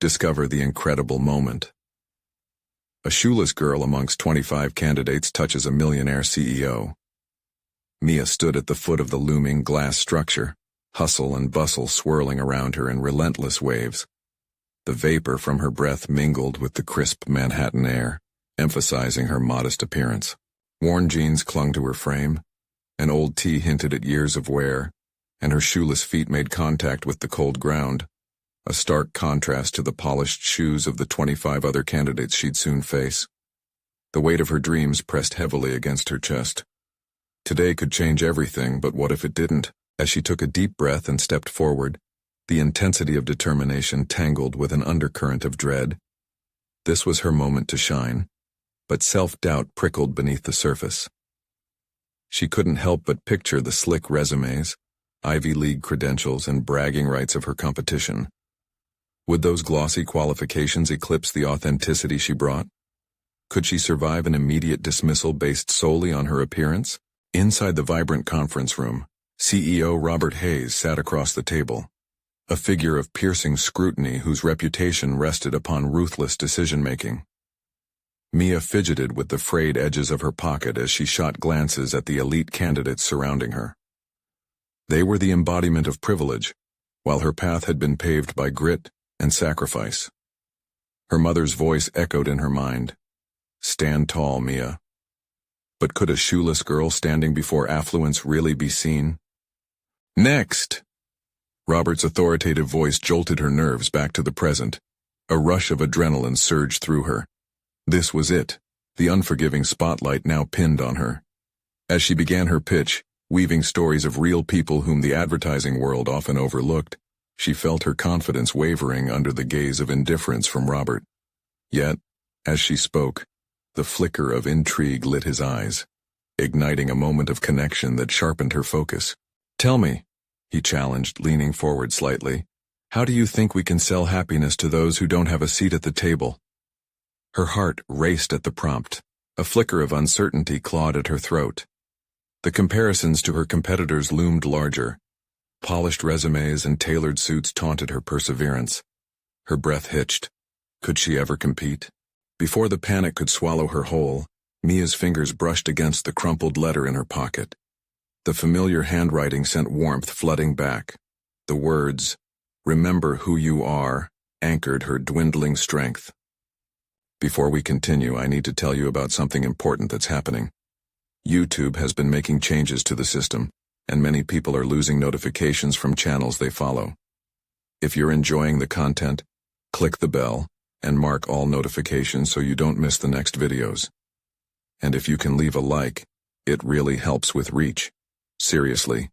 Discover the incredible moment. A shoeless girl amongst 25 candidates touches a millionaire CEO. Mia stood at the foot of the looming glass structure, hustle and bustle swirling around her in relentless waves. The vapor from her breath mingled with the crisp Manhattan air, emphasizing her modest appearance. Worn jeans clung to her frame, an old tee hinted at years of wear, and her shoeless feet made contact with the cold ground, a stark contrast to the polished shoes of the 25 other candidates she'd soon face. The weight of her dreams pressed heavily against her chest. Today could change everything, but what if it didn't? As she took a deep breath and stepped forward, the intensity of determination tangled with an undercurrent of dread. This was her moment to shine, but self-doubt prickled beneath the surface. She couldn't help but picture the slick resumes, Ivy League credentials, and bragging rights of her competition. Would those glossy qualifications eclipse the authenticity she brought? Could she survive an immediate dismissal based solely on her appearance? Inside the vibrant conference room, CEO Robert Hayes sat across the table, a figure of piercing scrutiny whose reputation rested upon ruthless decision-making. Mia fidgeted with the frayed edges of her pocket as she shot glances at the elite candidates surrounding her. They were the embodiment of privilege, while her path had been paved by grit and sacrifice. Her mother's voice echoed in her mind. Stand tall, Mia. But could a shoeless girl standing before affluence really be seen? Next! Robert's authoritative voice jolted her nerves back to the present. A rush of adrenaline surged through her. This was it, the unforgiving spotlight now pinned on her. As she began her pitch, weaving stories of real people whom the advertising world often overlooked, she felt her confidence wavering under the gaze of indifference from Robert. Yet, as she spoke, the flicker of intrigue lit his eyes, igniting a moment of connection that sharpened her focus. Tell me, he challenged, leaning forward slightly, how do you think we can sell happiness to those who don't have a seat at the table? Her heart raced at the prompt. A flicker of uncertainty clawed at her throat. The comparisons to her competitors loomed larger. Polished resumes and tailored suits taunted her perseverance. Her breath hitched. Could she ever compete? Before the panic could swallow her whole, Mia's fingers brushed against the crumpled letter in her pocket. The familiar handwriting sent warmth flooding back. The words, "Remember who you are," anchored her dwindling strength. Before we continue, I need to tell you about something important that's happening. YouTube has been making changes to the system, and many people are losing notifications from channels they follow. If you're enjoying the content, click the bell and mark all notifications so you don't miss the next videos. And if you can leave a like, it really helps with reach. Seriously,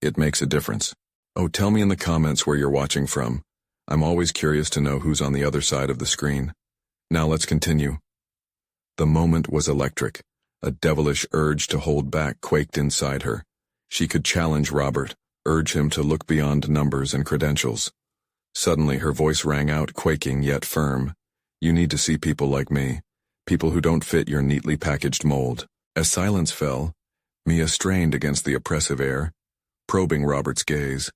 it makes a difference. Oh, tell me in the comments where you're watching from. I'm always curious to know who's on the other side of the screen. Now let's continue. The moment was electric. A devilish urge to hold back quaked inside her. She could challenge Robert, urge him to look beyond numbers and credentials. Suddenly her voice rang out, quaking yet firm. You need to see people like me, people who don't fit your neatly packaged mold. As silence fell, Mia strained against the oppressive air, probing Robert's gaze,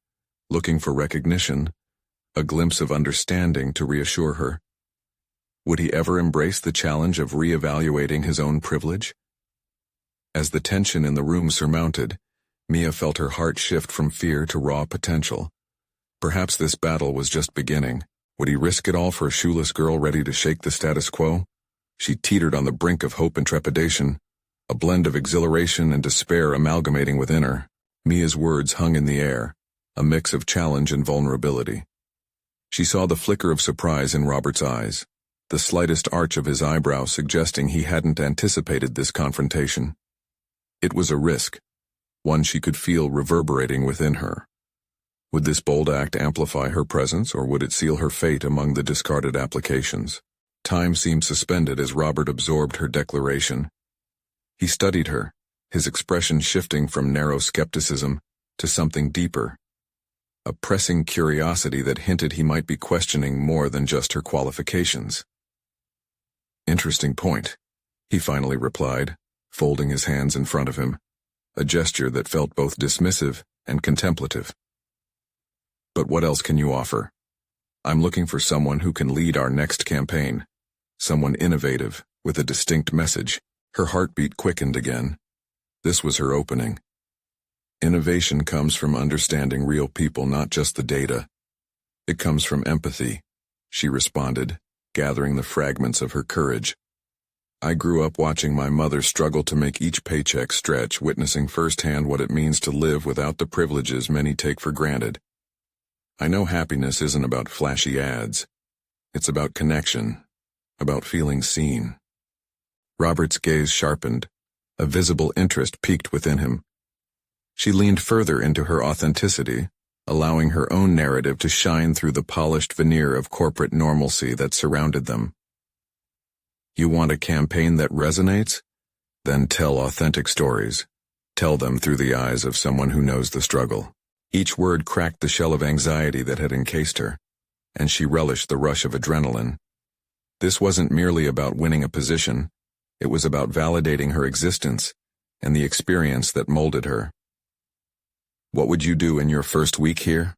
looking for recognition, a glimpse of understanding to reassure her. Would he ever embrace the challenge of reevaluating his own privilege? As the tension in the room surmounted, Mia felt her heart shift from fear to raw potential. Perhaps this battle was just beginning. Would he risk it all for a shoeless girl ready to shake the status quo? She teetered on the brink of hope and trepidation, a blend of exhilaration and despair amalgamating within her. Mia's words hung in the air, a mix of challenge and vulnerability. She saw the flicker of surprise in Robert's eyes, the slightest arch of his eyebrow suggesting he hadn't anticipated this confrontation. It was a risk, one she could feel reverberating within her. Would this bold act amplify her presence, or would it seal her fate among the discarded applications? Time seemed suspended as Robert absorbed her declaration. He studied her, his expression shifting from narrow skepticism to something deeper, a pressing curiosity that hinted he might be questioning more than just her qualifications. Interesting point, he finally replied, folding his hands in front of him, a gesture that felt both dismissive and contemplative. But what else can you offer? I'm looking for someone who can lead our next campaign. Someone innovative, with a distinct message. Her heartbeat quickened again. This was her opening. Innovation comes from understanding real people, not just the data. It comes from empathy, she responded, gathering the fragments of her courage. I grew up watching my mother struggle to make each paycheck stretch, witnessing firsthand what it means to live without the privileges many take for granted. I know happiness isn't about flashy ads. It's about connection, about feeling seen. Robert's gaze sharpened. A visible interest peaked within him. She leaned further into her authenticity, allowing her own narrative to shine through the polished veneer of corporate normalcy that surrounded them. You want a campaign that resonates? Then tell authentic stories. Tell them through the eyes of someone who knows the struggle. Each word cracked the shell of anxiety that had encased her, and she relished the rush of adrenaline. This wasn't merely about winning a position. It was about validating her existence and the experience that molded her. What would you do in your first week here?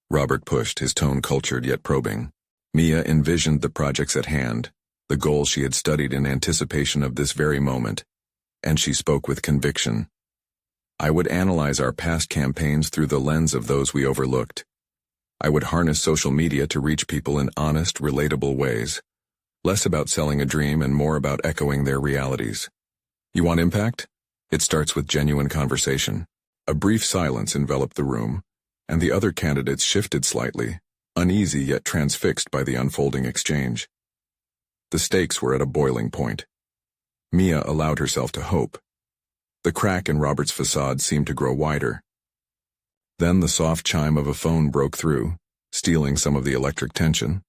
Robert pushed, his tone cultured yet probing. Mia envisioned the projects at hand, the goals she had studied in anticipation of this very moment, and she spoke with conviction. I would analyze our past campaigns through the lens of those we overlooked. I would harness social media to reach people in honest, relatable ways. Less about selling a dream and more about echoing their realities. You want impact? It starts with genuine conversation. A brief silence enveloped the room, and the other candidates shifted slightly, uneasy yet transfixed by the unfolding exchange. The stakes were at a boiling point. Mia allowed herself to hope. The crack in Robert's facade seemed to grow wider. Then the soft chime of a phone broke through, stealing some of the electric tension.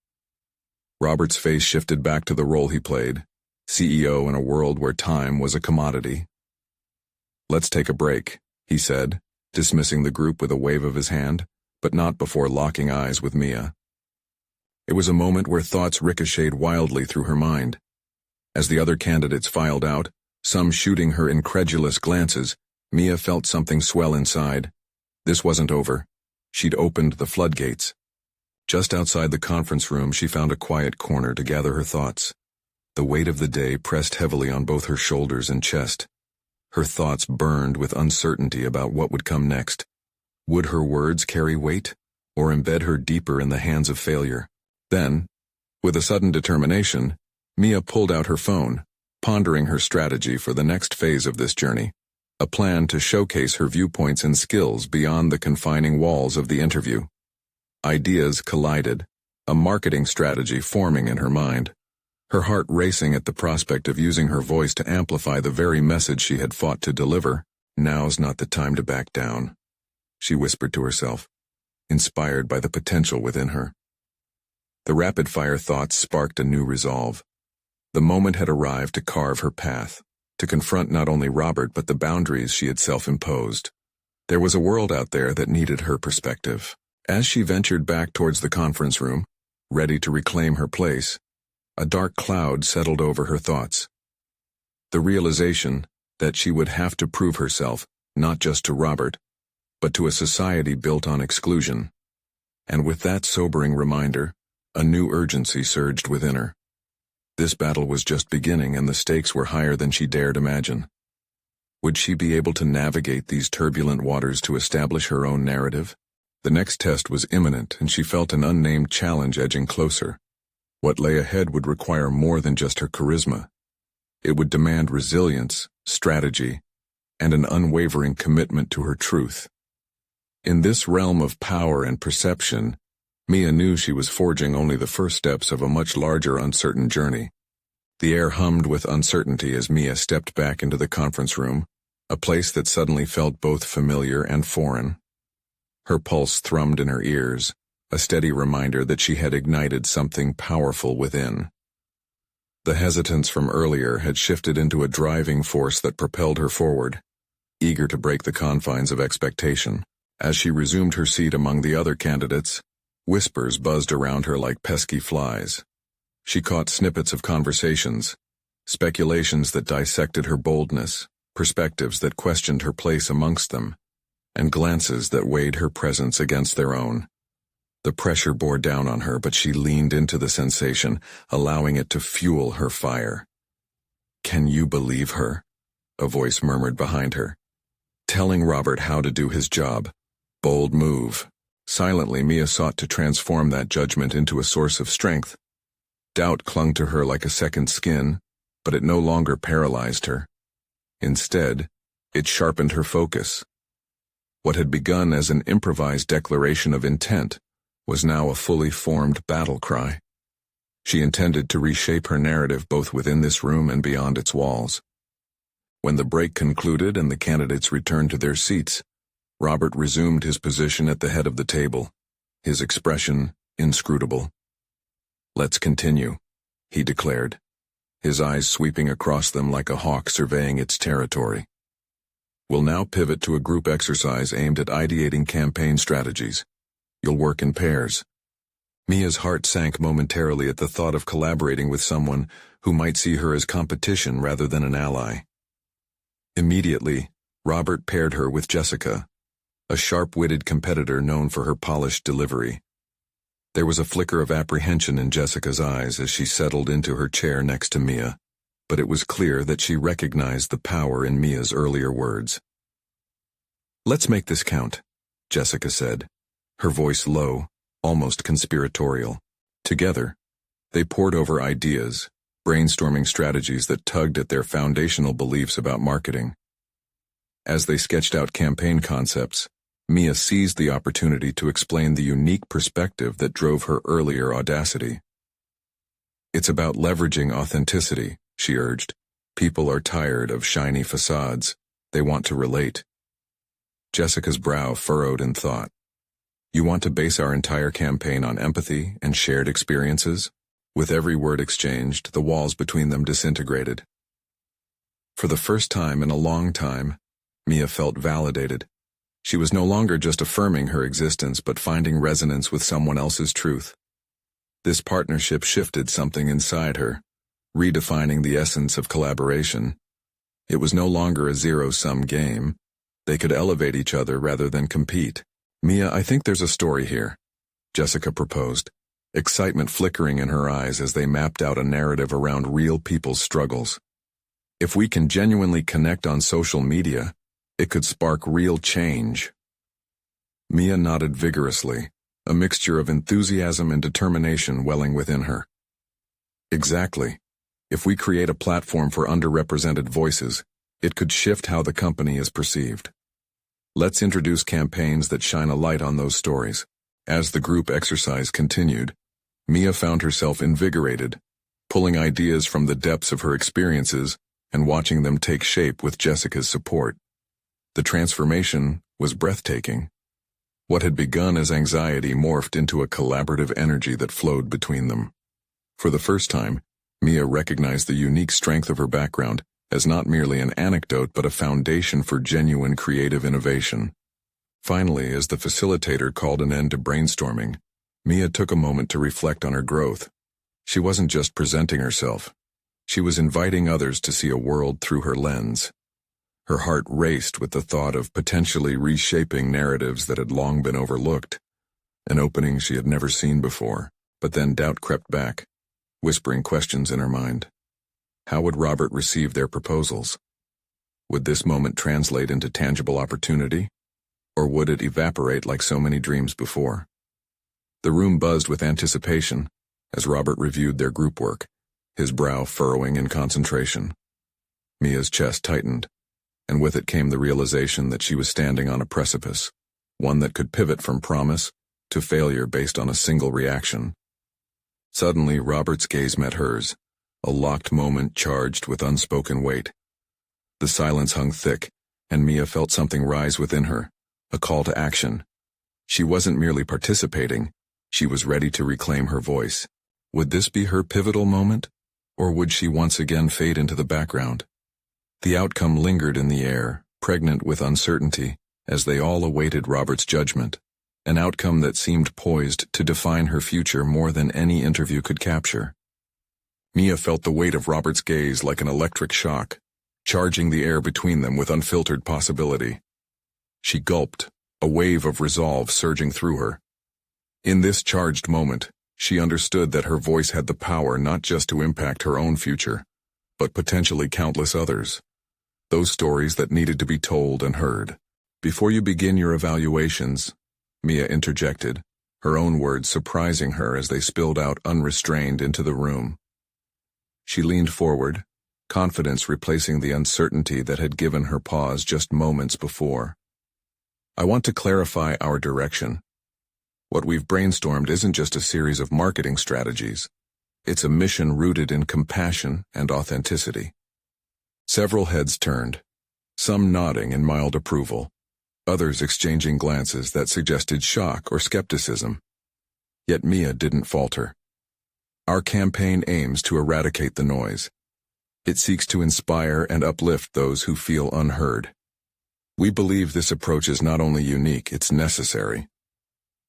Robert's face shifted back to the role he played, CEO in a world where time was a commodity. Let's take a break, he said, dismissing the group with a wave of his hand, but not before locking eyes with Mia. It was a moment where thoughts ricocheted wildly through her mind. As the other candidates filed out, some shooting her incredulous glances, Mia felt something swell inside. This wasn't over. She'd opened the floodgates. Just outside the conference room, she found a quiet corner to gather her thoughts. The weight of the day pressed heavily on both her shoulders and chest. Her thoughts burned with uncertainty about what would come next. Would her words carry weight, or embed her deeper in the hands of failure? Then, with a sudden determination, Mia pulled out her phone, pondering her strategy for the next phase of this journey. A plan to showcase her viewpoints and skills beyond the confining walls of the interview. Ideas collided, a marketing strategy forming in her mind. Her heart racing at the prospect of using her voice to amplify the very message she had fought to deliver. Now's not the time to back down, she whispered to herself, inspired by the potential within her. The rapid-fire thoughts sparked a new resolve. The moment had arrived to carve her path, to confront not only Robert but the boundaries she had self-imposed. There was a world out there that needed her perspective. As she ventured back towards the conference room, ready to reclaim her place, a dark cloud settled over her thoughts. The realization that she would have to prove herself, not just to Robert, but to a society built on exclusion. And with that sobering reminder, a new urgency surged within her. This battle was just beginning and the stakes were higher than she dared imagine. Would she be able to navigate these turbulent waters to establish her own narrative? The next test was imminent, and she felt an unnamed challenge edging closer. What lay ahead would require more than just her charisma. It would demand resilience, strategy, and an unwavering commitment to her truth. In this realm of power and perception, Mia knew she was forging only the first steps of a much larger uncertain journey. The air hummed with uncertainty as Mia stepped back into the conference room, a place that suddenly felt both familiar and foreign. Her pulse thrummed in her ears, a steady reminder that she had ignited something powerful within. The hesitance from earlier had shifted into a driving force that propelled her forward, eager to break the confines of expectation. As she resumed her seat among the other candidates, whispers buzzed around her like pesky flies. She caught snippets of conversations, speculations that dissected her boldness, perspectives that questioned her place amongst them, and glances that weighed her presence against their own. The pressure bore down on her, but she leaned into the sensation, allowing it to fuel her fire. "Can you believe her?" a voice murmured behind her. "Telling Robert how to do his job. Bold move." Silently, Mia sought to transform that judgment into a source of strength. Doubt clung to her like a second skin, but it no longer paralyzed her. Instead, it sharpened her focus. What had begun as an improvised declaration of intent was now a fully formed battle cry. She intended to reshape her narrative both within this room and beyond its walls. When the break concluded and the candidates returned to their seats, Robert resumed his position at the head of the table, his expression inscrutable. "Let's continue," he declared, his eyes sweeping across them like a hawk surveying its territory. "We'll now pivot to a group exercise aimed at ideating campaign strategies. You'll work in pairs." Mia's heart sank momentarily at the thought of collaborating with someone who might see her as competition rather than an ally. Immediately, Robert paired her with Jessica, a sharp-witted competitor known for her polished delivery. There was a flicker of apprehension in Jessica's eyes as she settled into her chair next to Mia, but it was clear that she recognized the power in Mia's earlier words. "Let's make this count," Jessica said, her voice low, almost conspiratorial. Together, they pored over ideas, brainstorming strategies that tugged at their foundational beliefs about marketing. As they sketched out campaign concepts, Mia seized the opportunity to explain the unique perspective that drove her earlier audacity. "It's about leveraging authenticity," she urged. "People are tired of shiny facades. They want to relate." Jessica's brow furrowed in thought. "You want to base our entire campaign on empathy and shared experiences?" With every word exchanged, the walls between them disintegrated. For the first time in a long time, Mia felt validated. She was no longer just affirming her existence but finding resonance with someone else's truth. This partnership shifted something inside her, redefining the essence of collaboration. It was no longer a zero-sum game. They could elevate each other rather than compete. "Mia, I think there's a story here," Jessica proposed, excitement flickering in her eyes as they mapped out a narrative around real people's struggles. "If we can genuinely connect on social media, it could spark real change." Mia nodded vigorously, a mixture of enthusiasm and determination welling within her. "Exactly. If we create a platform for underrepresented voices, it could shift how the company is perceived. Let's introduce campaigns that shine a light on those stories." As the group exercise continued, Mia found herself invigorated, pulling ideas from the depths of her experiences and watching them take shape with Jessica's support. The transformation was breathtaking. What had begun as anxiety morphed into a collaborative energy that flowed between them. For the first time, Mia recognized the unique strength of her background as not merely an anecdote but a foundation for genuine creative innovation. Finally, as the facilitator called an end to brainstorming, Mia took a moment to reflect on her growth. She wasn't just presenting herself. She was inviting others to see a world through her lens. Her heart raced with the thought of potentially reshaping narratives that had long been overlooked, an opening she had never seen before. But then doubt crept back, whispering questions in her mind. How would Robert receive their proposals? Would this moment translate into tangible opportunity? Or would it evaporate like so many dreams before? The room buzzed with anticipation as Robert reviewed their group work, his brow furrowing in concentration. Mia's chest tightened, and with it came the realization that she was standing on a precipice, one that could pivot from promise to failure based on a single reaction. Suddenly, Robert's gaze met hers, a locked moment charged with unspoken weight. The silence hung thick, and Mia felt something rise within her, a call to action. She wasn't merely participating, she was ready to reclaim her voice. Would this be her pivotal moment, or would she once again fade into the background? The outcome lingered in the air, pregnant with uncertainty, as they all awaited Robert's judgment, an outcome that seemed poised to define her future more than any interview could capture. Mia felt the weight of Robert's gaze like an electric shock, charging the air between them with unfiltered possibility. She gulped, a wave of resolve surging through her. In this charged moment, she understood that her voice had the power not just to impact her own future, but potentially countless others. Those stories that needed to be told and heard. Before you begin your evaluations, Mia interjected, her own words surprising her as they spilled out unrestrained into the room. She leaned forward, confidence replacing the uncertainty that had given her pause just moments before. I want to clarify our direction. What we've brainstormed isn't just a series of marketing strategies. It's a mission rooted in compassion and authenticity. Several heads turned, some nodding in mild approval, others exchanging glances that suggested shock or skepticism. Yet Mia didn't falter. Our campaign aims to eradicate the noise. It seeks to inspire and uplift those who feel unheard. We believe this approach is not only unique, it's necessary.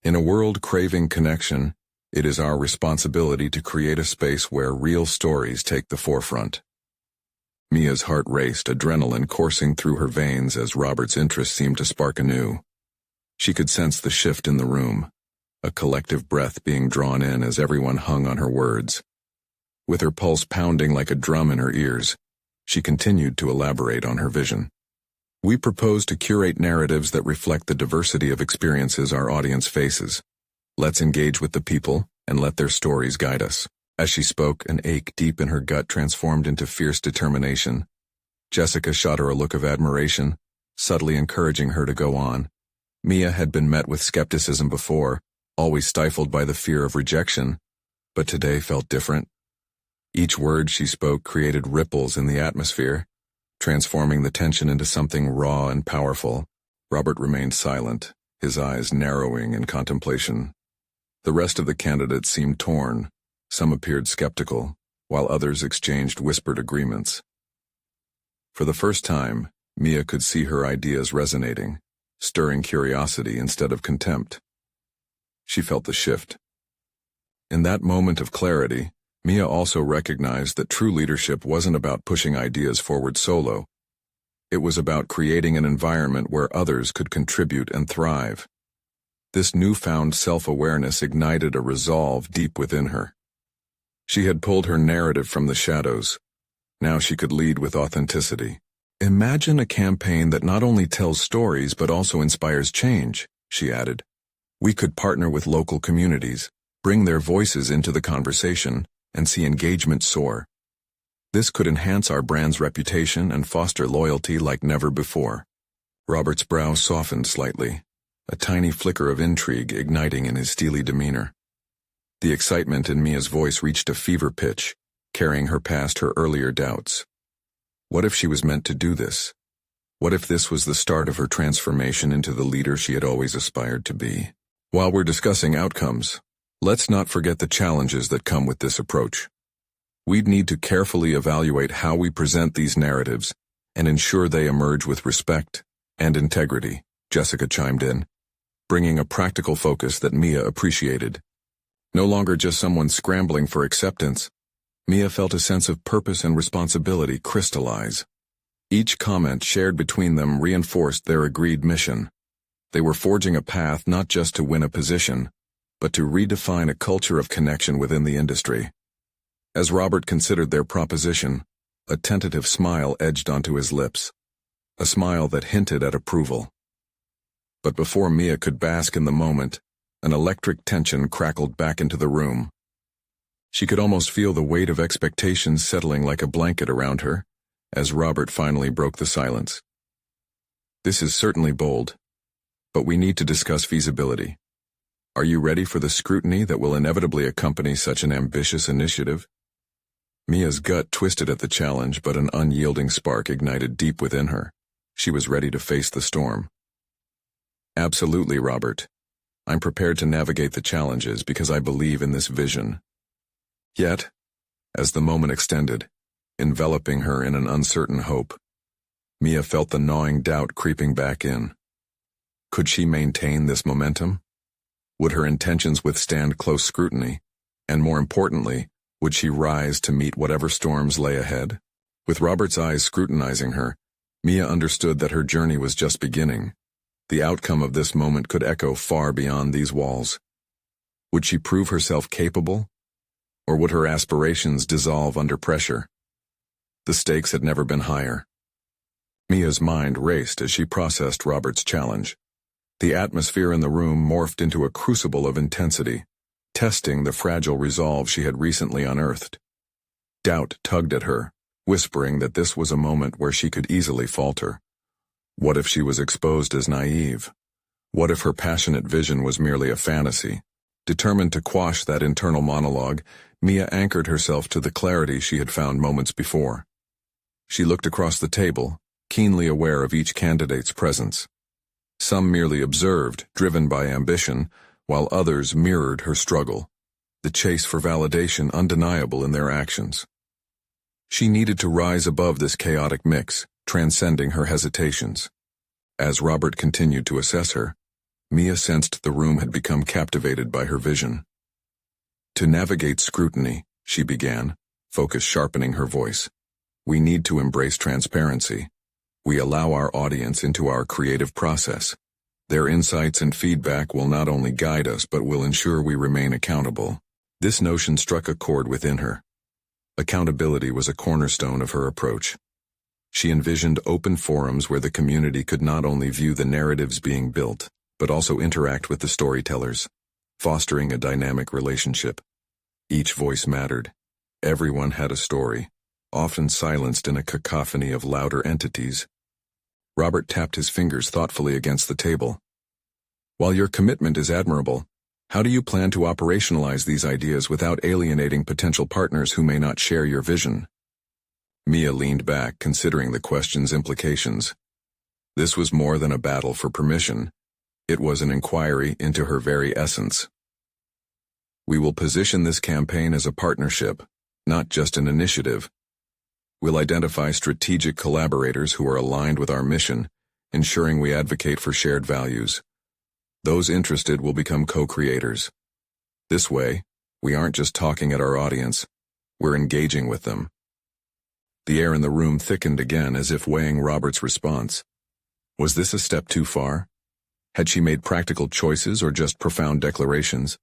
In a world craving connection, it is our responsibility to create a space where real stories take the forefront. Mia's heart raced, adrenaline coursing through her veins as Robert's interest seemed to spark anew. She could sense the shift in the room, a collective breath being drawn in as everyone hung on her words. With her pulse pounding like a drum in her ears, she continued to elaborate on her vision. We propose to curate narratives that reflect the diversity of experiences our audience faces. Let's engage with the people and let their stories guide us. As she spoke, an ache deep in her gut transformed into fierce determination. Jessica shot her a look of admiration, subtly encouraging her to go on. Mia had been met with skepticism before, always stifled by the fear of rejection, but today felt different. Each word she spoke created ripples in the atmosphere, transforming the tension into something raw and powerful. Robert remained silent, his eyes narrowing in contemplation. The rest of the candidates seemed torn. Some appeared skeptical, while others exchanged whispered agreements. For the first time, Mia could see her ideas resonating, stirring curiosity instead of contempt. She felt the shift. In that moment of clarity, Mia also recognized that true leadership wasn't about pushing ideas forward solo. It was about creating an environment where others could contribute and thrive. This newfound self-awareness ignited a resolve deep within her. She had pulled her narrative from the shadows. Now she could lead with authenticity. Imagine a campaign that not only tells stories but also inspires change, she added. We could partner with local communities, bring their voices into the conversation, and see engagement soar. This could enhance our brand's reputation and foster loyalty like never before. Robert's brow softened slightly, a tiny flicker of intrigue igniting in his steely demeanor. The excitement in Mia's voice reached a fever pitch, carrying her past her earlier doubts. What if she was meant to do this? What if this was the start of her transformation into the leader she had always aspired to be? While we're discussing outcomes, let's not forget the challenges that come with this approach. We'd need to carefully evaluate how we present these narratives and ensure they emerge with respect and integrity, Jessica chimed in, bringing a practical focus that Mia appreciated. No longer just someone scrambling for acceptance, Mia felt a sense of purpose and responsibility crystallize. Each comment shared between them reinforced their agreed mission. They were forging a path not just to win a position, but to redefine a culture of connection within the industry. As Robert considered their proposition, a tentative smile edged onto his lips, a smile that hinted at approval. But before Mia could bask in the moment, an electric tension crackled back into the room. She could almost feel the weight of expectations settling like a blanket around her, as Robert finally broke the silence. This is certainly bold, but we need to discuss feasibility. Are you ready for the scrutiny that will inevitably accompany such an ambitious initiative? Mia's gut twisted at the challenge, but an unyielding spark ignited deep within her. She was ready to face the storm. Absolutely, Robert. I'm prepared to navigate the challenges because I believe in this vision. Yet, as the moment extended, enveloping her in an uncertain hope, Mia felt the gnawing doubt creeping back in. Could she maintain this momentum? Would her intentions withstand close scrutiny? And more importantly, would she rise to meet whatever storms lay ahead? With Robert's eyes scrutinizing her, Mia understood that her journey was just beginning. The outcome of this moment could echo far beyond these walls. Would she prove herself capable? Or would her aspirations dissolve under pressure? The stakes had never been higher. Mia's mind raced as she processed Robert's challenge. The atmosphere in the room morphed into a crucible of intensity, testing the fragile resolve she had recently unearthed. Doubt tugged at her, whispering that this was a moment where she could easily falter. What if she was exposed as naive? What if her passionate vision was merely a fantasy? Determined to quash that internal monologue, Mia anchored herself to the clarity she had found moments before. She looked across the table, keenly aware of each candidate's presence. Some merely observed, driven by ambition, while others mirrored her struggle, the chase for validation undeniable in their actions. She needed to rise above this chaotic mix, transcending her hesitations. As Robert continued to assess her, Mia sensed the room had become captivated by her vision. To navigate scrutiny, she began, focus sharpening her voice. We need to embrace transparency. We allow our audience into our creative process. Their insights and feedback will not only guide us but will ensure we remain accountable. This notion struck a chord within her. Accountability was a cornerstone of her approach. She envisioned open forums where the community could not only view the narratives being built, but also interact with the storytellers, fostering a dynamic relationship. Each voice mattered. Everyone had a story, often silenced in a cacophony of louder entities. Robert tapped his fingers thoughtfully against the table. While your commitment is admirable, how do you plan to operationalize these ideas without alienating potential partners who may not share your vision? Mia leaned back, considering the question's implications. This was more than a battle for permission. It was an inquiry into her very essence. We will position this campaign as a partnership, not just an initiative. We'll identify strategic collaborators who are aligned with our mission, ensuring we advocate for shared values. Those interested will become co-creators. This way, we aren't just talking at our audience, we're engaging with them. The air in the room thickened again as if weighing Robert's response. Was this a step too far? Had she made practical choices or just profound declarations?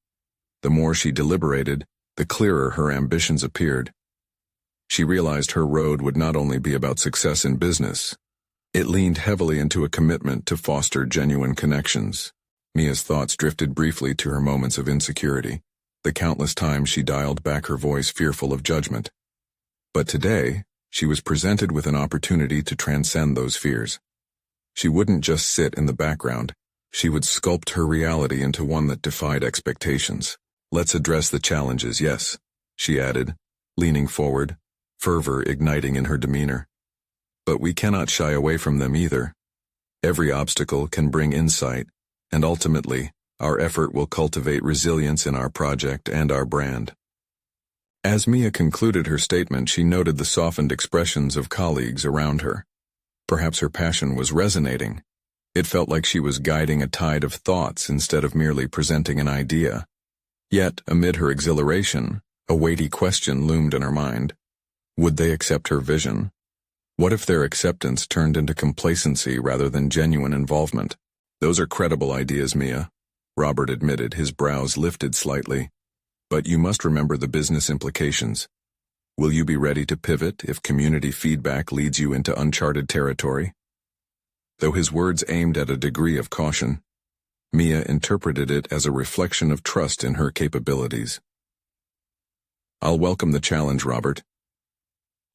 The more she deliberated, the clearer her ambitions appeared. She realized her road would not only be about success in business. It leaned heavily into a commitment to foster genuine connections. Mia's thoughts drifted briefly to her moments of insecurity, the countless times she dialed back her voice fearful of judgment. But today, she was presented with an opportunity to transcend those fears. She wouldn't just sit in the background, she would sculpt her reality into one that defied expectations. Let's address the challenges, yes, she added, leaning forward, fervor igniting in her demeanor. But we cannot shy away from them either. Every obstacle can bring insight, and ultimately, our effort will cultivate resilience in our project and our brand. As Mia concluded her statement, she noted the softened expressions of colleagues around her. Perhaps her passion was resonating. It felt like she was guiding a tide of thoughts instead of merely presenting an idea. Yet, amid her exhilaration, a weighty question loomed in her mind. Would they accept her vision? What if their acceptance turned into complacency rather than genuine involvement? Those are credible ideas, Mia, Robert admitted, his brows lifted slightly. But you must remember the business implications. Will you be ready to pivot if community feedback leads you into uncharted territory? Though his words aimed at a degree of caution, Mia interpreted it as a reflection of trust in her capabilities. I'll welcome the challenge, Robert.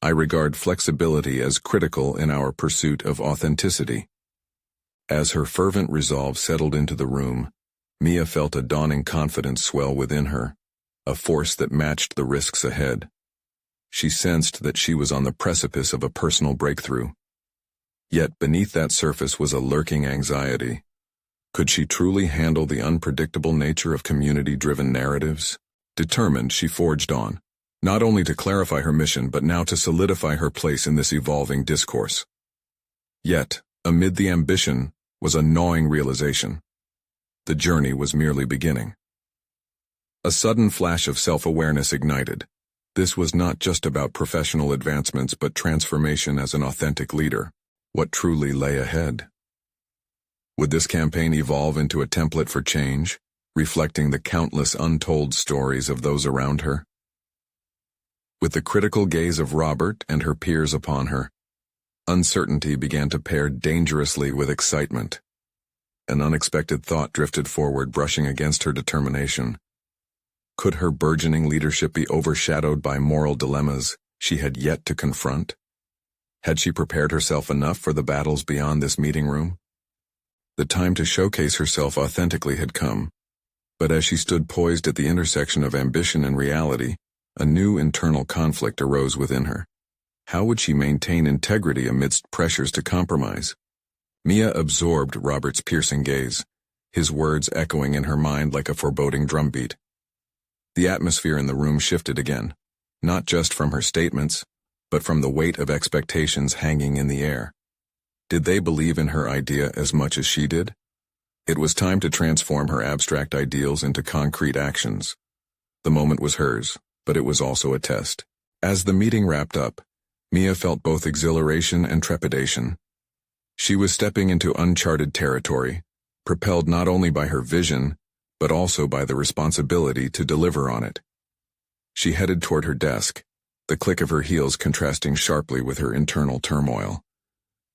I regard flexibility as critical in our pursuit of authenticity. As her fervent resolve settled into the room, Mia felt a dawning confidence swell within her, a force that matched the risks ahead. She sensed that she was on the precipice of a personal breakthrough. Yet beneath that surface was a lurking anxiety. Could she truly handle the unpredictable nature of community-driven narratives? Determined, she forged on, not only to clarify her mission but now to solidify her place in this evolving discourse. Yet, amid the ambition, was a gnawing realization. The journey was merely beginning. A sudden flash of self-awareness ignited. This was not just about professional advancements but transformation as an authentic leader. What truly lay ahead? Would this campaign evolve into a template for change, reflecting the countless untold stories of those around her. With the critical gaze of Robert and her peers upon her, uncertainty began to pair dangerously with excitement. An unexpected thought drifted forward, brushing against her determination. Could her burgeoning leadership be overshadowed by moral dilemmas she had yet to confront? Had she prepared herself enough for the battles beyond this meeting room? The time to showcase herself authentically had come, but as she stood poised at the intersection of ambition and reality, a new internal conflict arose within her. How would she maintain integrity amidst pressures to compromise? Mia absorbed Robert's piercing gaze, his words echoing in her mind like a foreboding drumbeat. The atmosphere in the room shifted again, not just from her statements, but from the weight of expectations hanging in the air. Did they believe in her idea as much as she did? It was time to transform her abstract ideals into concrete actions. The moment was hers, but it was also a test. As the meeting wrapped up, Mia felt both exhilaration and trepidation. She was stepping into uncharted territory, propelled not only by her vision, but also by the responsibility to deliver on it. She headed toward her desk, the click of her heels contrasting sharply with her internal turmoil.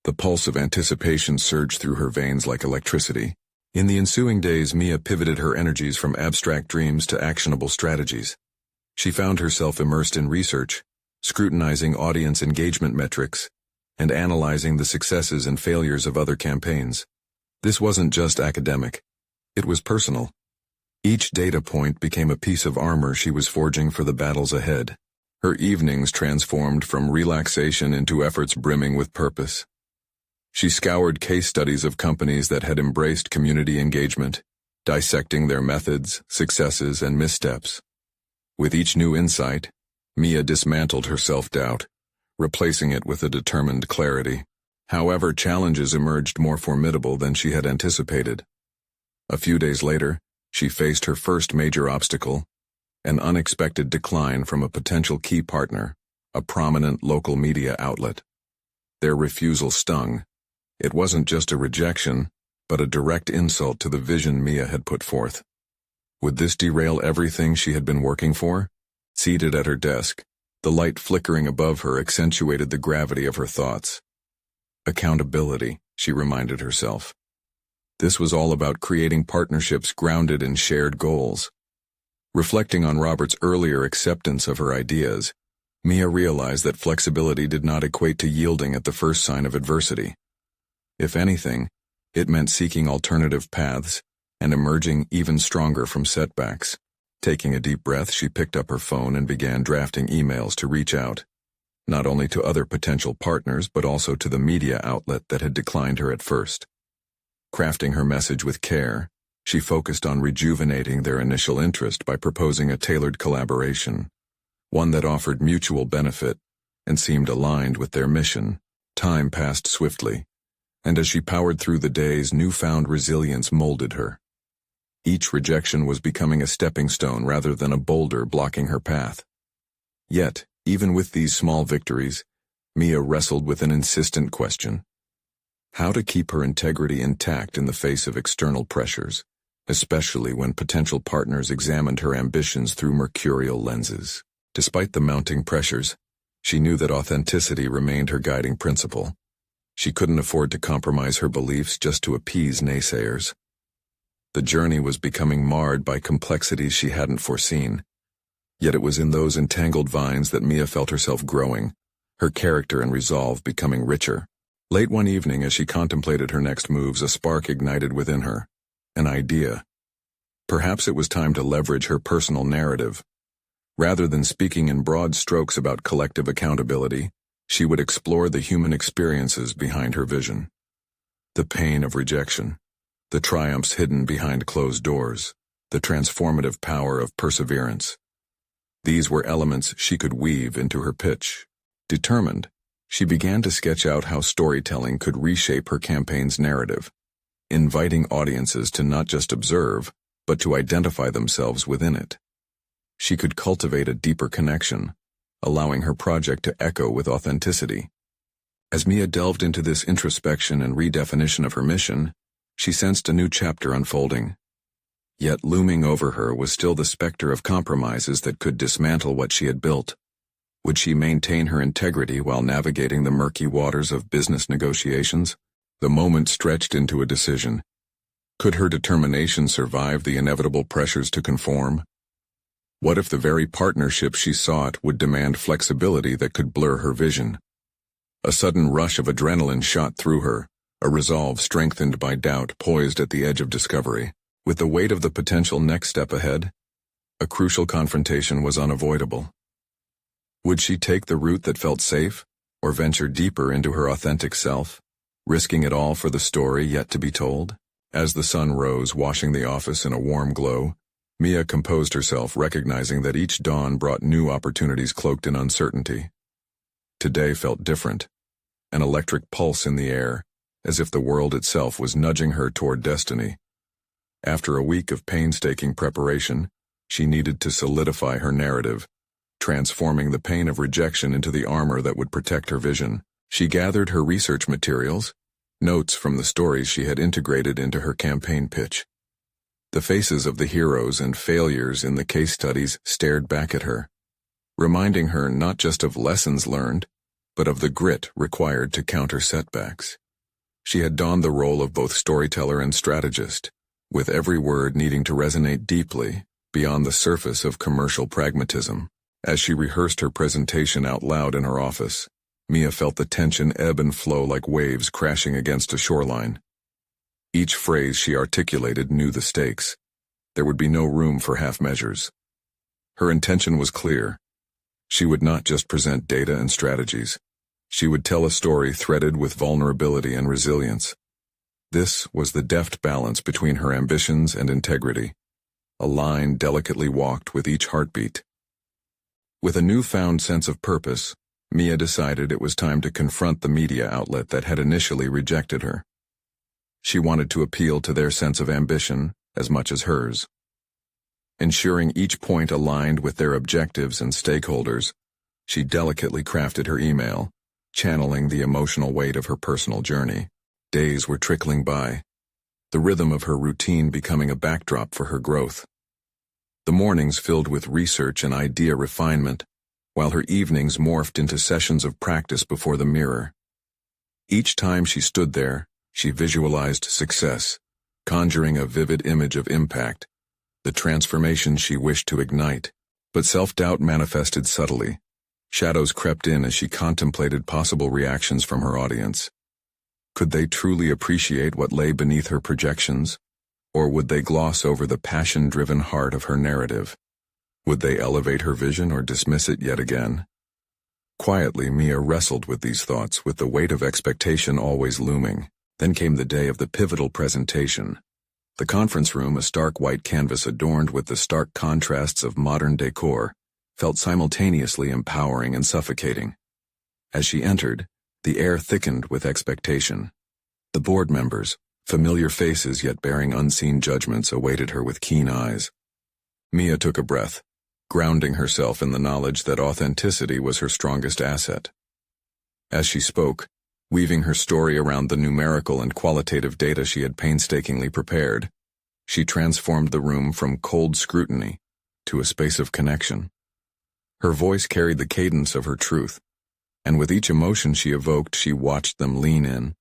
The pulse of anticipation surged through her veins like electricity. In the ensuing days, Mia pivoted her energies from abstract dreams to actionable strategies. She found herself immersed in research, scrutinizing audience engagement metrics, and analyzing the successes and failures of other campaigns. This wasn't just academic. It was personal. Each data point became a piece of armor she was forging for the battles ahead. Her evenings transformed from relaxation into efforts brimming with purpose. She scoured case studies of companies that had embraced community engagement, dissecting their methods, successes, and missteps. With each new insight, Mia dismantled her self-doubt, replacing it with a determined clarity. However, challenges emerged more formidable than she had anticipated. A few days later, she faced her first major obstacle, an unexpected decline from a potential key partner, a prominent local media outlet. Their refusal stung. It wasn't just a rejection, but a direct insult to the vision Mia had put forth. Would this derail everything she had been working for? Seated at her desk, the light flickering above her accentuated the gravity of her thoughts. Accountability, she reminded herself. This was all about creating partnerships grounded in shared goals. Reflecting on Robert's earlier acceptance of her ideas, Mia realized that flexibility did not equate to yielding at the first sign of adversity. If anything, it meant seeking alternative paths and emerging even stronger from setbacks. Taking a deep breath, she picked up her phone and began drafting emails to reach out, not only to other potential partners but also to the media outlet that had declined her at first. Crafting her message with care, she focused on rejuvenating their initial interest by proposing a tailored collaboration, one that offered mutual benefit and seemed aligned with their mission. Time passed swiftly, and as she powered through the days, newfound resilience molded her. Each rejection was becoming a stepping stone rather than a boulder blocking her path. Yet, even with these small victories, Mia wrestled with an insistent question: how to keep her integrity intact in the face of external pressures, especially when potential partners examined her ambitions through mercurial lenses. Despite the mounting pressures, she knew that authenticity remained her guiding principle. She couldn't afford to compromise her beliefs just to appease naysayers. The journey was becoming marred by complexities she hadn't foreseen. Yet it was in those entangled vines that Mia felt herself growing, her character and resolve becoming richer. Late one evening, as she contemplated her next moves, a spark ignited within her. An idea. Perhaps it was time to leverage her personal narrative. Rather than speaking in broad strokes about collective accountability, she would explore the human experiences behind her vision. The pain of rejection, the triumphs hidden behind closed doors, the transformative power of perseverance. These were elements she could weave into her pitch. Determined, she began to sketch out how storytelling could reshape her campaign's narrative, inviting audiences to not just observe, but to identify themselves within it. She could cultivate a deeper connection, allowing her project to echo with authenticity. As Mia delved into this introspection and redefinition of her mission, she sensed a new chapter unfolding. Yet looming over her was still the specter of compromises that could dismantle what she had built. Would she maintain her integrity while navigating the murky waters of business negotiations? The moment stretched into a decision. Could her determination survive the inevitable pressures to conform? What if the very partnership she sought would demand flexibility that could blur her vision? A sudden rush of adrenaline shot through her, a resolve strengthened by doubt poised at the edge of discovery. With the weight of the potential next step ahead, a crucial confrontation was unavoidable. Would she take the route that felt safe, or venture deeper into her authentic self, risking it all for the story yet to be told? As the sun rose, washing the office in a warm glow, Mia composed herself, recognizing that each dawn brought new opportunities cloaked in uncertainty. Today felt different, an electric pulse in the air, as if the world itself was nudging her toward destiny. After a week of painstaking preparation, she needed to solidify her narrative, transforming the pain of rejection into the armor that would protect her vision. She gathered her research materials, notes from the stories she had integrated into her campaign pitch. The faces of the heroes and failures in the case studies stared back at her, reminding her not just of lessons learned, but of the grit required to counter setbacks. She had donned the role of both storyteller and strategist, with every word needing to resonate deeply, beyond the surface of commercial pragmatism. As she rehearsed her presentation out loud in her office, Mia felt the tension ebb and flow like waves crashing against a shoreline. Each phrase she articulated knew the stakes. There would be no room for half measures. Her intention was clear. She would not just present data and strategies. She would tell a story threaded with vulnerability and resilience. This was the deft balance between her ambitions and integrity, a line delicately walked with each heartbeat. With a newfound sense of purpose, Mia decided it was time to confront the media outlet that had initially rejected her. She wanted to appeal to their sense of ambition as much as hers. Ensuring each point aligned with their objectives and stakeholders, she delicately crafted her email, channeling the emotional weight of her personal journey. Days were trickling by, the rhythm of her routine becoming a backdrop for her growth. The mornings filled with research and idea refinement, while her evenings morphed into sessions of practice before the mirror. Each time she stood there, she visualized success, conjuring a vivid image of impact, the transformation she wished to ignite. But self-doubt manifested subtly. Shadows crept in as she contemplated possible reactions from her audience. Could they truly appreciate what lay beneath her projections, or would they gloss over the passion-driven heart of her narrative? Would they elevate her vision or dismiss it yet again? Quietly, Mia wrestled with these thoughts, with the weight of expectation always looming. Then came the day of the pivotal presentation. The conference room, a stark white canvas adorned with the stark contrasts of modern decor, felt simultaneously empowering and suffocating. As she entered, the air thickened with expectation. The board members, familiar faces yet bearing unseen judgments, awaited her with keen eyes. Mia took a breath, grounding herself in the knowledge that authenticity was her strongest asset. As she spoke, weaving her story around the numerical and qualitative data she had painstakingly prepared, she transformed the room from cold scrutiny to a space of connection. Her voice carried the cadence of her truth, and with each emotion she evoked, she watched them lean in,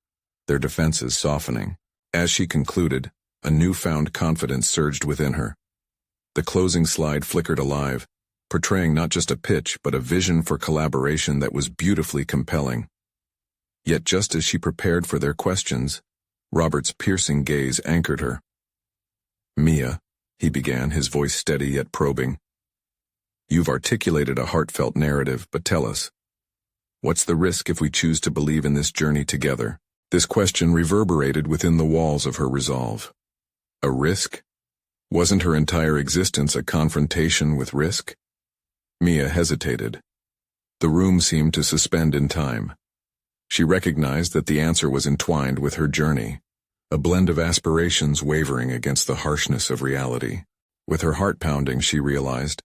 their defenses softening. As she concluded, a newfound confidence surged within her. The closing slide flickered alive, portraying not just a pitch but a vision for collaboration that was beautifully compelling. Yet just as she prepared for their questions, Robert's piercing gaze anchored her. "Mia," he began, his voice steady yet probing, "you've articulated a heartfelt narrative, but tell us, what's the risk if we choose to believe in this journey together?" This question reverberated within the walls of her resolve. A risk? Wasn't her entire existence a confrontation with risk? Mia hesitated. The room seemed to suspend in time. She recognized that the answer was entwined with her journey, a blend of aspirations wavering against the harshness of reality. With her heart pounding, she realized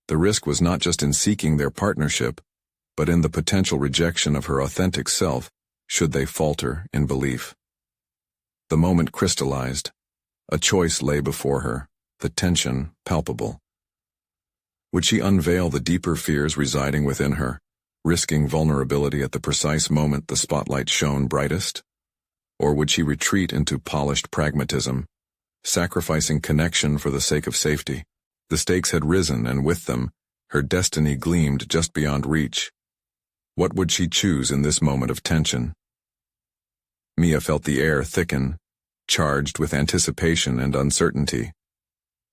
the risk was not just in seeking their partnership, but in the potential rejection of her authentic self should they falter in belief. The moment crystallized, A choice lay before her, the tension palpable. Would she unveil the deeper fears residing within her, risking vulnerability at the precise moment the spotlight shone brightest? Or would she retreat into polished pragmatism, sacrificing connection for the sake of safety? The stakes had risen, and with them, her destiny gleamed just beyond reach. What would she choose in this moment of tension? Mia felt the air thicken, charged with anticipation and uncertainty.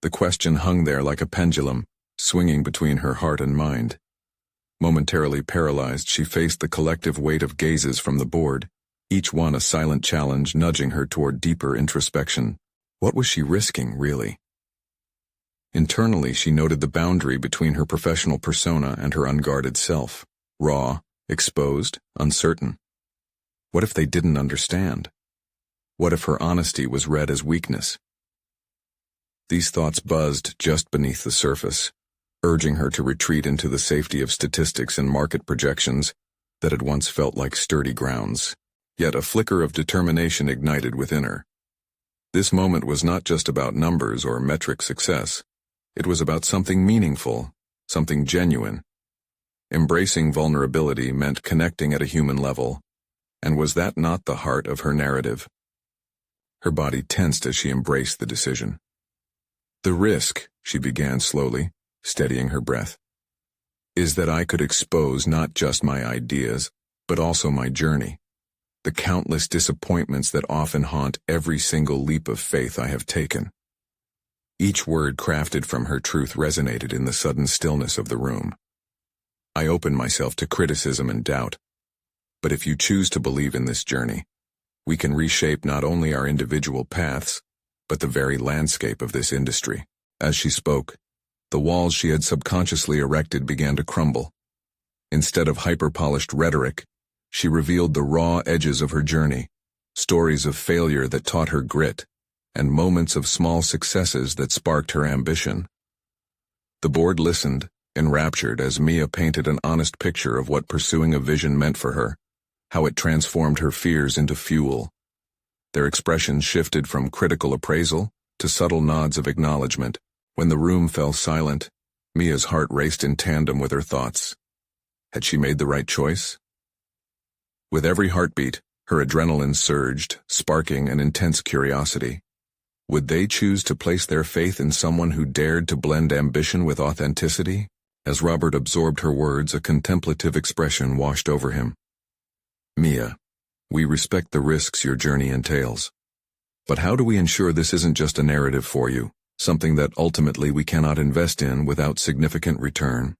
The question hung there like a pendulum, swinging between her heart and mind. Momentarily paralyzed, she faced the collective weight of gazes from the board, each one a silent challenge nudging her toward deeper introspection. What was she risking, really? Internally, she noted the boundary between her professional persona and her unguarded self. Raw, exposed, uncertain. What if they didn't understand? What if her honesty was read as weakness? These thoughts buzzed just beneath the surface, urging her to retreat into the safety of statistics and market projections that had once felt like sturdy grounds. Yet a flicker of determination ignited within her. This moment was not just about numbers or metric success. It was about something meaningful, something genuine. Embracing vulnerability meant connecting at a human level, and was that not the heart of her narrative? Her body tensed as she embraced the decision. The risk, she began slowly, steadying her breath, is that I could expose not just my ideas, but also my journey, the countless disappointments that often haunt every single leap of faith I have taken. Each word crafted from her truth resonated in the sudden stillness of the room. I opened myself to criticism and doubt, but if you choose to believe in this journey, we can reshape not only our individual paths, but the very landscape of this industry. As she spoke, the walls she had subconsciously erected began to crumble. Instead of hyper-polished rhetoric, she revealed the raw edges of her journey, stories of failure that taught her grit, and moments of small successes that sparked her ambition. The board listened, enraptured, as Mia painted an honest picture of what pursuing a vision meant for her, how it transformed her fears into fuel. Their expressions shifted from critical appraisal to subtle nods of acknowledgement. When the room fell silent, Mia's heart raced in tandem with her thoughts. Had she made the right choice? With every heartbeat, her adrenaline surged, sparking an intense curiosity. Would they choose to place their faith in someone who dared to blend ambition with authenticity? As Robert absorbed her words, a contemplative expression washed over him. Mia, we respect the risks your journey entails. But how do we ensure this isn't just a narrative for you, something that ultimately we cannot invest in without significant return?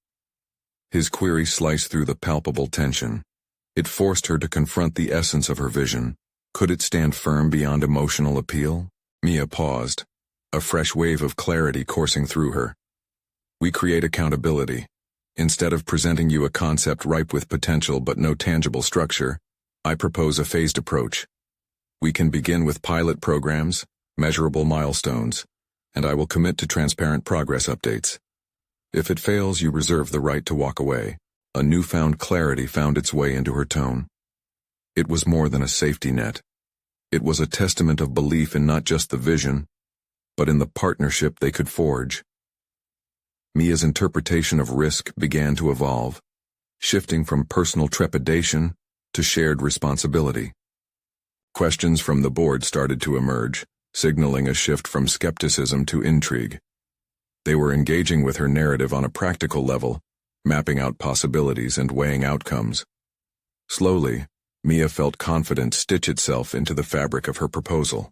His query sliced through the palpable tension. It forced her to confront the essence of her vision. Could it stand firm beyond emotional appeal? Mia paused, a fresh wave of clarity coursing through her. We create accountability. Instead of presenting you a concept ripe with potential but no tangible structure, I propose a phased approach. We can begin with pilot programs, measurable milestones, and I will commit to transparent progress updates. If it fails, you reserve the right to walk away. A newfound clarity found its way into her tone. It was more than a safety net. It was a testament of belief in not just the vision, but in the partnership they could forge. Mia's interpretation of risk began to evolve, shifting from personal trepidation to shared responsibility. Questions from the board started to emerge, signaling a shift from skepticism to intrigue. They were engaging with her narrative on a practical level, mapping out possibilities and weighing outcomes. Slowly, Mia felt confidence stitch itself into the fabric of her proposal.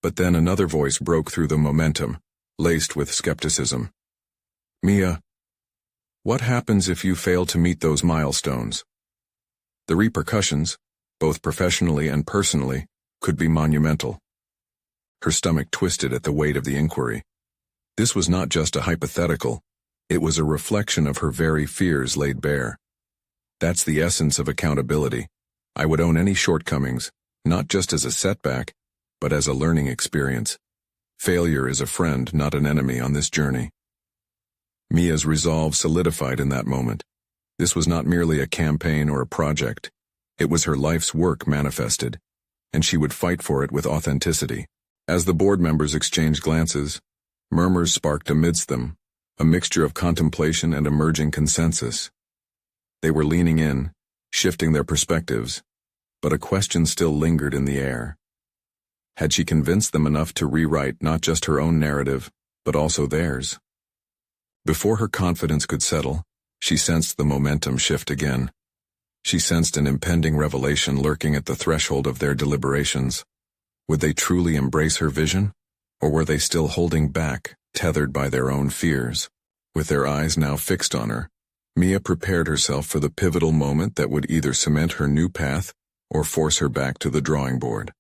But then another voice broke through the momentum, laced with skepticism. Mia, what happens if you fail to meet those milestones? The repercussions, both professionally and personally, could be monumental. Her stomach twisted at the weight of the inquiry. This was not just a hypothetical, it was a reflection of her very fears laid bare. That's the essence of accountability. I would own any shortcomings, not just as a setback, but as a learning experience. Failure is a friend, not an enemy on this journey. Mia's resolve solidified in that moment. This was not merely a campaign or a project. It was her life's work manifested, and she would fight for it with authenticity. As the board members exchanged glances, murmurs sparked amidst them, a mixture of contemplation and emerging consensus. They were leaning in, shifting their perspectives, but a question still lingered in the air. Had she convinced them enough to rewrite not just her own narrative, but also theirs? Before her confidence could settle, she sensed the momentum shift again. She sensed an impending revelation lurking at the threshold of their deliberations. Would they truly embrace her vision? Or were they still holding back, tethered by their own fears? With their eyes now fixed on her, Mia prepared herself for the pivotal moment that would either cement her new path or force her back to the drawing board.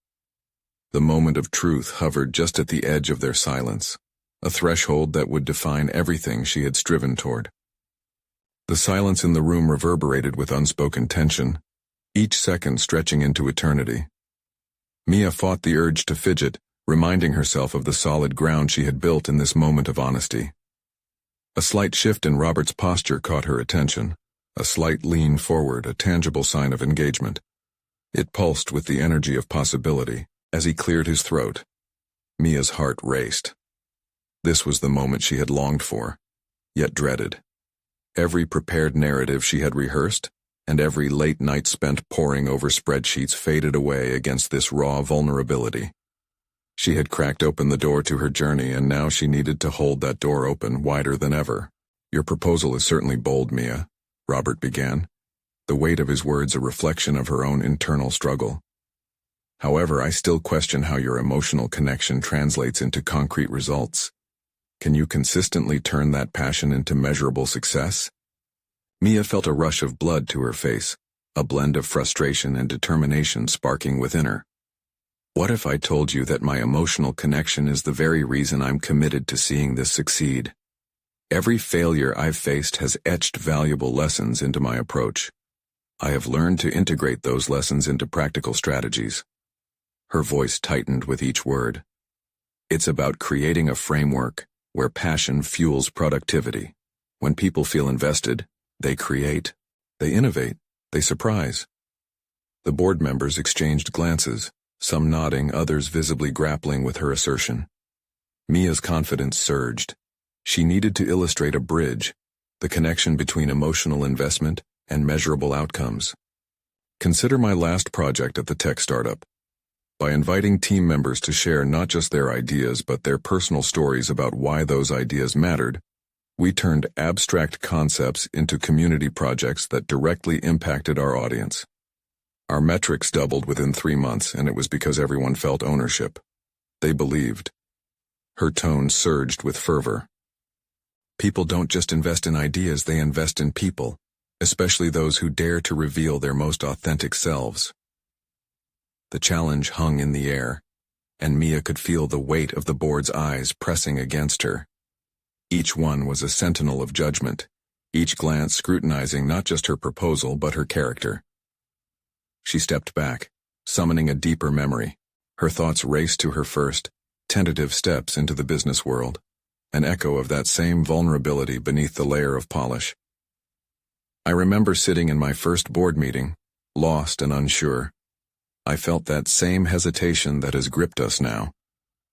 The moment of truth hovered just at the edge of their silence, a threshold that would define everything she had striven toward. The silence in the room reverberated with unspoken tension, each second stretching into eternity. Mia fought the urge to fidget, reminding herself of the solid ground she had built in this moment of honesty. A slight shift in Robert's posture caught her attention, a slight lean forward, a tangible sign of engagement. It pulsed with the energy of possibility. As he cleared his throat, Mia's heart raced. This was the moment she had longed for, yet dreaded. Every prepared narrative she had rehearsed, and every late night spent poring over spreadsheets faded away against this raw vulnerability. She had cracked open the door to her journey, and now she needed to hold that door open wider than ever. "Your proposal is certainly bold, Mia," Robert began, the weight of his words a reflection of her own internal struggle. "However, I still question how your emotional connection translates into concrete results. Can you consistently turn that passion into measurable success?" Mia felt a rush of blood to her face, a blend of frustration and determination sparking within her. "What if I told you that my emotional connection is the very reason I'm committed to seeing this succeed? Every failure I've faced has etched valuable lessons into my approach. I have learned to integrate those lessons into practical strategies." Her voice tightened with each word. "It's about creating a framework where passion fuels productivity. When people feel invested, they create, they innovate, they surprise." The board members exchanged glances, some nodding, others visibly grappling with her assertion. Mia's confidence surged. She needed to illustrate a bridge, the connection between emotional investment and measurable outcomes. "Consider my last project at the tech startup. By inviting team members to share not just their ideas but their personal stories about why those ideas mattered, we turned abstract concepts into community projects that directly impacted our audience. Our metrics doubled within 3 months, and it was because everyone felt ownership. They believed." Her tone surged with fervor. "People don't just invest in ideas, they invest in people, especially those who dare to reveal their most authentic selves." The challenge hung in the air, and Mia could feel the weight of the board's eyes pressing against her. Each one was a sentinel of judgment, each glance scrutinizing not just her proposal but her character. She stepped back, summoning a deeper memory. Her thoughts raced to her first, tentative steps into the business world, an echo of that same vulnerability beneath the layer of polish. "I remember sitting in my first board meeting, lost and unsure. I felt that same hesitation that has gripped us now.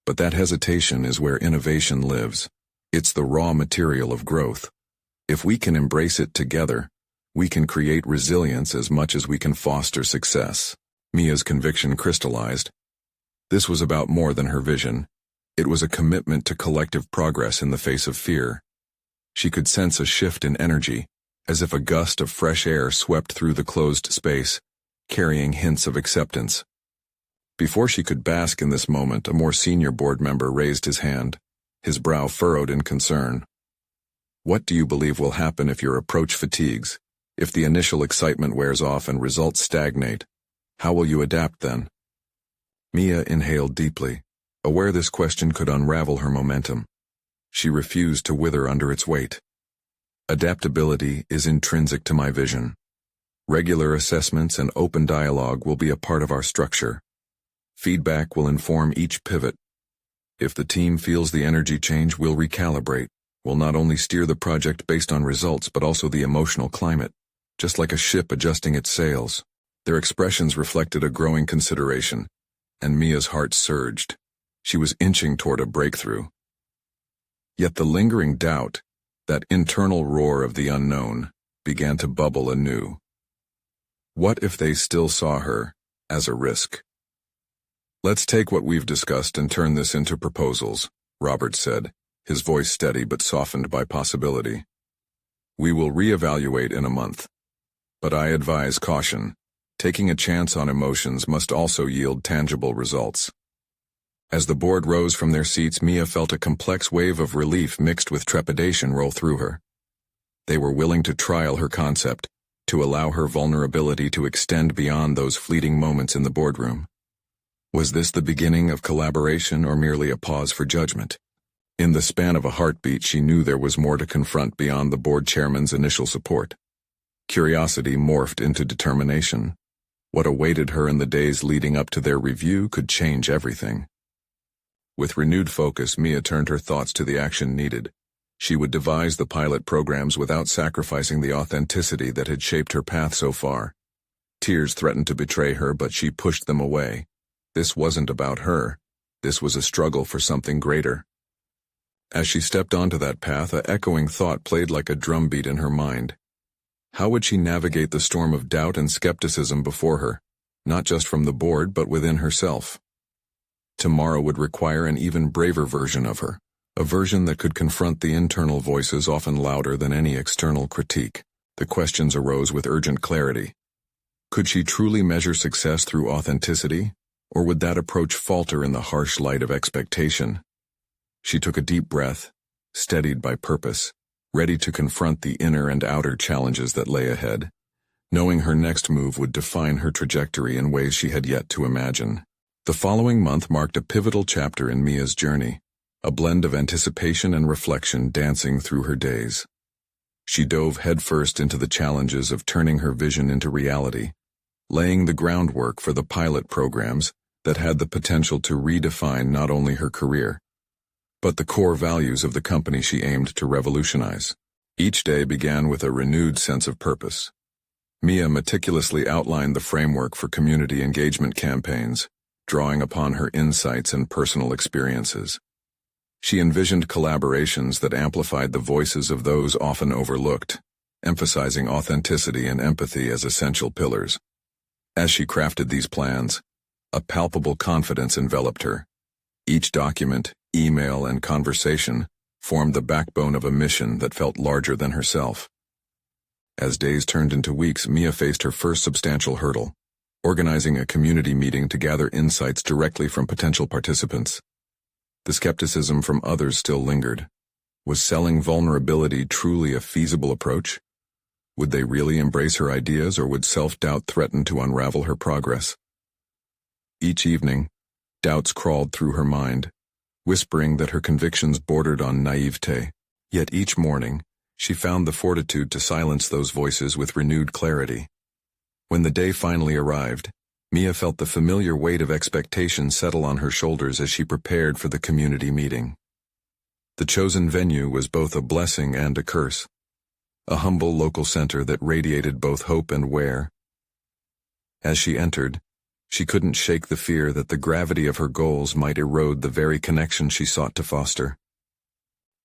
But that hesitation is where innovation lives. It's the raw material of growth. If we can embrace it together, we can create resilience as much as we can foster success." Mia's conviction crystallized. This was about more than her vision. It was a commitment to collective progress in the face of fear. She could sense a shift in energy, as if a gust of fresh air swept through the closed space, carrying hints of acceptance. Before she could bask in this moment, a more senior board member raised his hand, his brow furrowed in concern. "What do you believe will happen if your approach fatigues? If the initial excitement wears off and results stagnate? How will you adapt then?" Mia inhaled deeply, aware this question could unravel her momentum. She refused to wither under its weight. "Adaptability is intrinsic to my vision. Regular assessments and open dialogue will be a part of our structure. Feedback will inform each pivot. If the team feels the energy change, we'll recalibrate. We'll not only steer the project based on results but also the emotional climate, just like a ship adjusting its sails." Their expressions reflected a growing consideration, and Mia's heart surged. She was inching toward a breakthrough. Yet the lingering doubt, that internal roar of the unknown, began to bubble anew. What if they still saw her as a risk? "Let's take what we've discussed and turn this into proposals," Robert said, his voice steady but softened by possibility. "We will reevaluate in a month. But I advise caution. Taking a chance on emotions must also yield tangible results." As the board rose from their seats, Mia felt a complex wave of relief mixed with trepidation roll through her. They were willing to trial her concept, to allow her vulnerability to extend beyond those fleeting moments in the boardroom. Was this the beginning of collaboration or merely a pause for judgment? In the span of a heartbeat, she knew there was more to confront beyond the board chairman's initial support. Curiosity morphed into determination. What awaited her in the days leading up to their review could change everything. With renewed focus, Mia turned her thoughts to the action needed. She would devise the pilot programs without sacrificing the authenticity that had shaped her path so far. Tears threatened to betray her, but she pushed them away. This wasn't about her. This was a struggle for something greater. As she stepped onto that path, a echoing thought played like a drumbeat in her mind. How would she navigate the storm of doubt and skepticism before her, not just from the board but within herself? Tomorrow would require an even braver version of her, a version that could confront the internal voices often louder than any external critique. The questions arose with urgent clarity. Could she truly measure success through authenticity, or would that approach falter in the harsh light of expectation? She took a deep breath, steadied by purpose, ready to confront the inner and outer challenges that lay ahead, knowing her next move would define her trajectory in ways she had yet to imagine. The following month marked a pivotal chapter in Mia's journey, a blend of anticipation and reflection dancing through her days. She dove headfirst into the challenges of turning her vision into reality, laying the groundwork for the pilot programs that had the potential to redefine not only her career, but the core values of the company she aimed to revolutionize. Each day began with a renewed sense of purpose. Mia meticulously outlined the framework for community engagement campaigns, drawing upon her insights and personal experiences. She envisioned collaborations that amplified the voices of those often overlooked, emphasizing authenticity and empathy as essential pillars. As she crafted these plans, a palpable confidence enveloped her. Each document, email, and conversation formed the backbone of a mission that felt larger than herself. As days turned into weeks, Mia faced her first substantial hurdle: organizing a community meeting to gather insights directly from potential participants. The skepticism from others still lingered. Was selling vulnerability truly a feasible approach? Would they really embrace her ideas, or would self-doubt threaten to unravel her progress? Each evening, doubts crawled through her mind, whispering that her convictions bordered on naivete. Yet each morning, she found the fortitude to silence those voices with renewed clarity. When the day finally arrived, Mia felt the familiar weight of expectation settle on her shoulders as she prepared for the community meeting. The chosen venue was both a blessing and a curse, a humble local center that radiated both hope and where. As she entered, she couldn't shake the fear that the gravity of her goals might erode the very connection she sought to foster.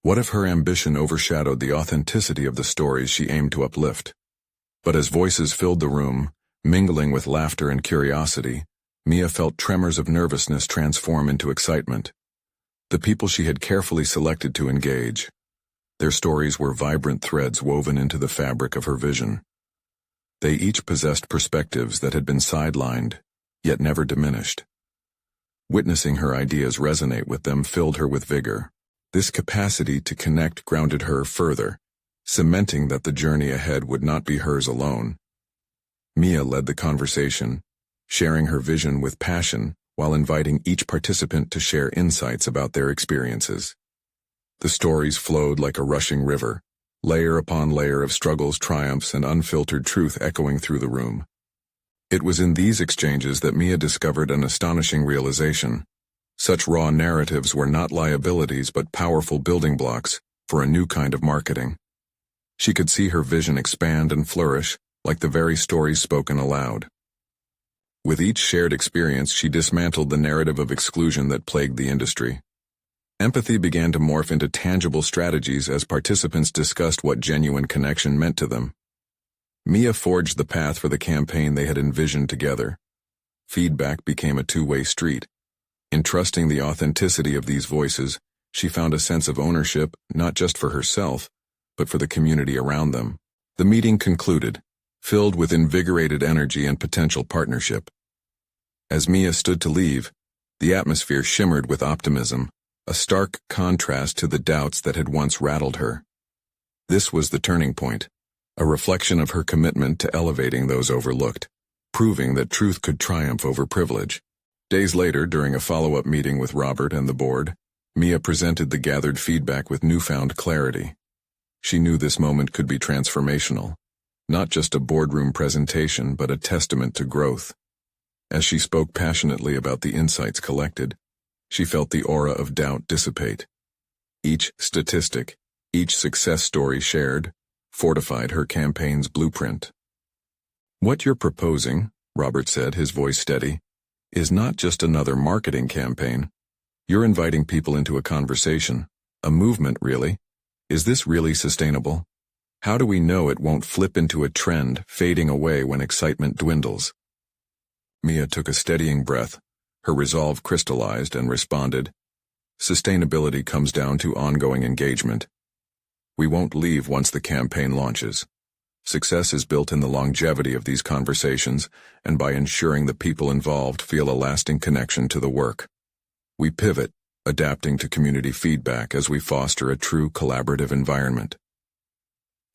What if her ambition overshadowed the authenticity of the stories she aimed to uplift? But as voices filled the room, mingling with laughter and curiosity, Mia felt tremors of nervousness transform into excitement. The people she had carefully selected to engage. Their stories were vibrant threads woven into the fabric of her vision. They each possessed perspectives that had been sidelined, yet never diminished. Witnessing her ideas resonate with them filled her with vigor. This capacity to connect grounded her further, cementing that the journey ahead would not be hers alone. Mia led the conversation, sharing her vision with passion while inviting each participant to share insights about their experiences. The stories flowed like a rushing river, layer upon layer of struggles, triumphs, and unfiltered truth echoing through the room. It was in these exchanges that Mia discovered an astonishing realization. Such raw narratives were not liabilities but powerful building blocks for a new kind of marketing. She could see her vision expand and flourish, like the very stories spoken aloud. With each shared experience, she dismantled the narrative of exclusion that plagued the industry. Empathy began to morph into tangible strategies as participants discussed what genuine connection meant to them. Mia forged the path for the campaign they had envisioned together. Feedback became a two-way street. In trusting the authenticity of these voices, she found a sense of ownership not just for herself, but for the community around them. The meeting concluded, filled with invigorated energy and potential partnership. As Mia stood to leave, the atmosphere shimmered with optimism, a stark contrast to the doubts that had once rattled her. This was the turning point, a reflection of her commitment to elevating those overlooked, proving that truth could triumph over privilege. Days later, during a follow-up meeting with Robert and the board, Mia presented the gathered feedback with newfound clarity. She knew this moment could be transformational, not just a boardroom presentation, but a testament to growth. As she spoke passionately about the insights collected, she felt the aura of doubt dissipate. Each statistic, each success story shared, fortified her campaign's blueprint. "What you're proposing," Robert said, his voice steady, "is not just another marketing campaign. You're inviting people into a conversation, a movement, really. Is this really sustainable? How do we know it won't flip into a trend, fading away when excitement dwindles?" Mia took a steadying breath, her resolve crystallized, and responded, "Sustainability comes down to ongoing engagement. We won't leave once the campaign launches. Success is built in the longevity of these conversations and by ensuring the people involved feel a lasting connection to the work. We pivot, adapting to community feedback as we foster a true collaborative environment."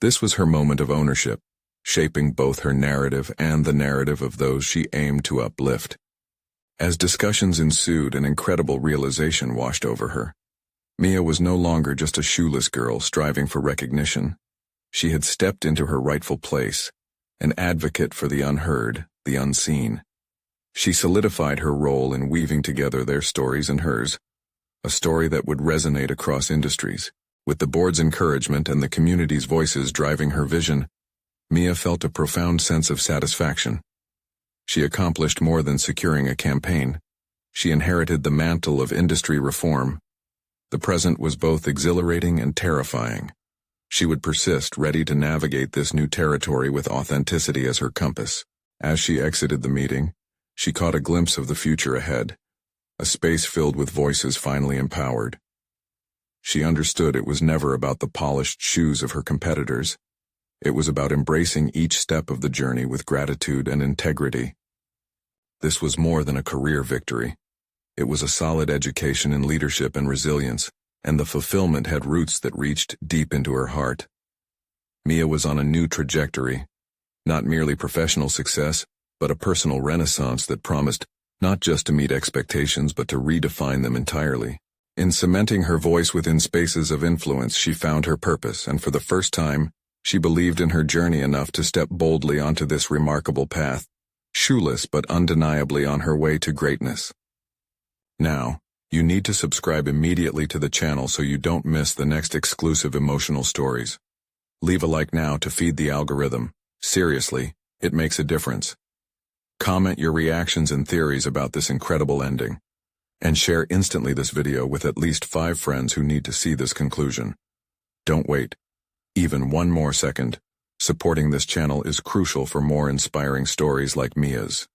This was her moment of ownership, shaping both her narrative and the narrative of those she aimed to uplift. As discussions ensued, an incredible realization washed over her. Mia was no longer just a shoeless girl striving for recognition. She had stepped into her rightful place, an advocate for the unheard, the unseen. She solidified her role in weaving together their stories and hers, a story that would resonate across industries. With the board's encouragement and the community's voices driving her vision, Mia felt a profound sense of satisfaction. She accomplished more than securing a campaign. She inherited the mantle of industry reform. The present was both exhilarating and terrifying. She would persist, ready to navigate this new territory with authenticity as her compass. As she exited the meeting, she caught a glimpse of the future ahead, a space filled with voices finally empowered. She understood it was never about the polished shoes of her competitors. It was about embracing each step of the journey with gratitude and integrity. This was more than a career victory. It was a solid education in leadership and resilience, and the fulfillment had roots that reached deep into her heart. Mia was on a new trajectory, not merely professional success, but a personal renaissance that promised not just to meet expectations but to redefine them entirely. In cementing her voice within spaces of influence, she found her purpose, and for the first time, she believed in her journey enough to step boldly onto this remarkable path, shoeless but undeniably on her way to greatness. Now, you need to subscribe immediately to the channel so you don't miss the next exclusive emotional stories. Leave a like now to feed the algorithm. Seriously, it makes a difference. Comment your reactions and theories about this incredible ending, and share instantly this video with at least 5 friends who need to see this conclusion. Don't wait even one more second. Supporting this channel is crucial for more inspiring stories like Mia's.